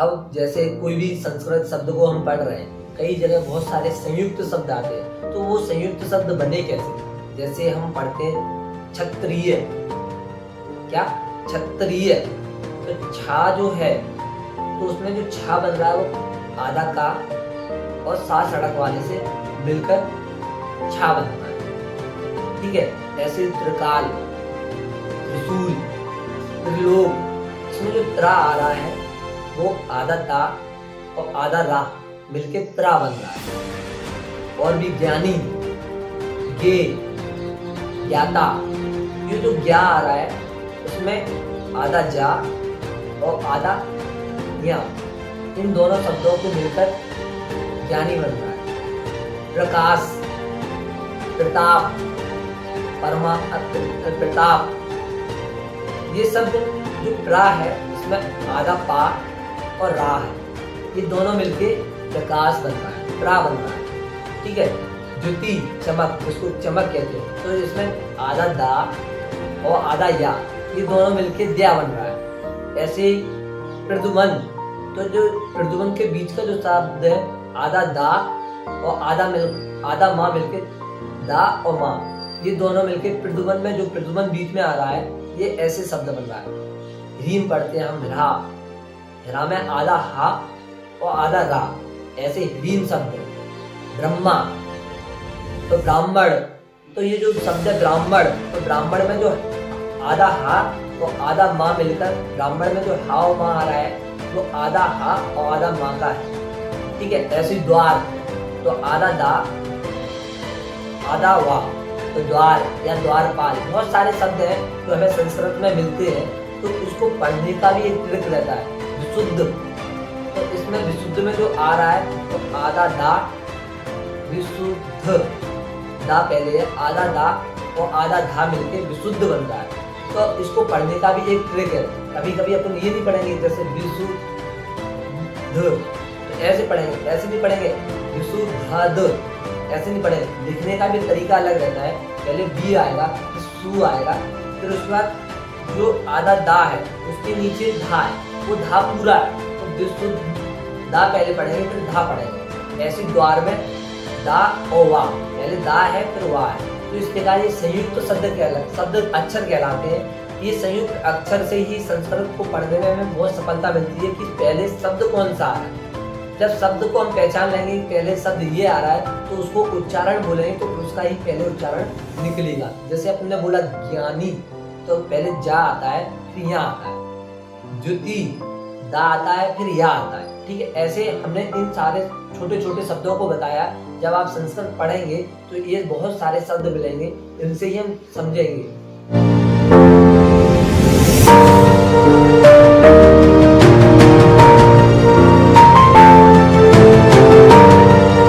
अब जैसे कोई भी संस्कृत शब्द को हम पढ़ रहे हैं, कई जगह बहुत सारे संयुक्त शब्द आते हैं, तो वो संयुक्त शब्द बने कैसे? जैसे हम पढ़ते हैं क्षत्रिय, क्या क्षत्रिय, तो छा जो है तो उसमें जो छा बन रहा है वो आधा का और सा सड़क वाले से मिलकर छा बनता है, ठीक है। ऐसे त्रिकाल, त्रिशूल, त्रिलोक, इसमें जो त्रा आ रहा है वो आधा ता और आधा रा मिलके त्रा बन रहा है। और भी ज्ञानी, गे, ज्ञाता, ये जो ज्ञा आ रहा है उसमें आधा जा और आधा या, इन दोनों शब्दों को मिलकर ज्ञानी बन रहा है। प्रकाश, प्रताप, परमा, प्रताप, ये शब्द जो प्रा है इसमें आधा पा और रा है, ये दोनों मिलके प्रकाश बन रहा है, प्रा बन रहा है, ठीक है। ज्योति, चमक, उसको चमक कहते हैं, तो इसमें आधा दा और आधा या, ये दोनों मिलके द्या बन रहा है। ऐसे प्रदुमन, तो जो प्रदुमन के बीच का जो शब्द है आधा दा और आधा माँ मिलके दा और माँ, ये दोनों मिलके प्रदुमन में जो प्रदुमन बीच में आ रहा है ये ऐसे शब्द बन रहा है। हीम पढ़ते हैं हम रा, रा में आधा हा और आधा रा, ऐसे हीम शब्द। ब्रह्मा, तो ब्राह्मण, तो ये जो शब्द है ब्राह्मण, तो ब्राह्मण में जो आधा हा और आधा माँ मिलकर ब्राह्मण में जो हा और माँ आ रहा है वो आधा हा और आधा माँ का है, ठीक है। ऐसे द्वार, तो आधा दा आधा वा, तो द्वार या द्वारपाल, बहुत सारे शब्द हैं जो हमें संस्कृत में मिलते हैं, तो उसको पढ़ने का भी एक ट्रिक रहता है। विशुद्ध, तो इसमें विशुद्ध में जो आ रहा है तो आधा दा, विशुद्ध, दा पहले है, आधा दा और आधा धा मिलके विशुद्ध बन रहा है। तो इसको पढ़ने का भी एक ट्रिक है। कभी कभी अपन ये नहीं पढ़ेंगे जैसे विशुद्ध, तो ऐसे पढ़ेंगे, ऐसे नहीं पढ़ेंगे विशुद्ध, ऐसे नहीं पढ़ेंगे। लिखने का भी तरीका अलग रहता है, पहले बी आएगा, फिर सु आएगा, फिर उसके बाद जो आधा दा है उसके नीचे धा है, वो धा पूरा है, तो विशुद्ध दा पहले पढ़ेंगे फिर धा पढ़ेंगे। ऐसे द्वार में दा और वा, पहले दा है फिर वा है, तो इस प्रकार ये संयुक्त शब्द अक्षर कहलाते हैं। ये संयुक्त अक्षर से ही संस्कृत को पढ़ने में हमें बहुत सफलता मिलती है कि पहले शब्द कौन सा आ रहा है। जब शब्द को हम पहचान लेंगे पहले शब्द ये आ रहा है तो उसको उच्चारण बोलेंगे तो उसका ही पहले उच्चारण निकलेगा। जैसे अपन ने बोला ज्ञानी, तो पहले जा आता है फिर यहाँ आता है, ज्योति दा आता है फिर या आता है, ठीक है। ऐसे हमने इन सारे छोटे छोटे शब्दों को बताया। जब आप संस्कृत पढ़ेंगे तो ये बहुत सारे शब्द मिलेंगे, इनसे ही हम समझेंगे।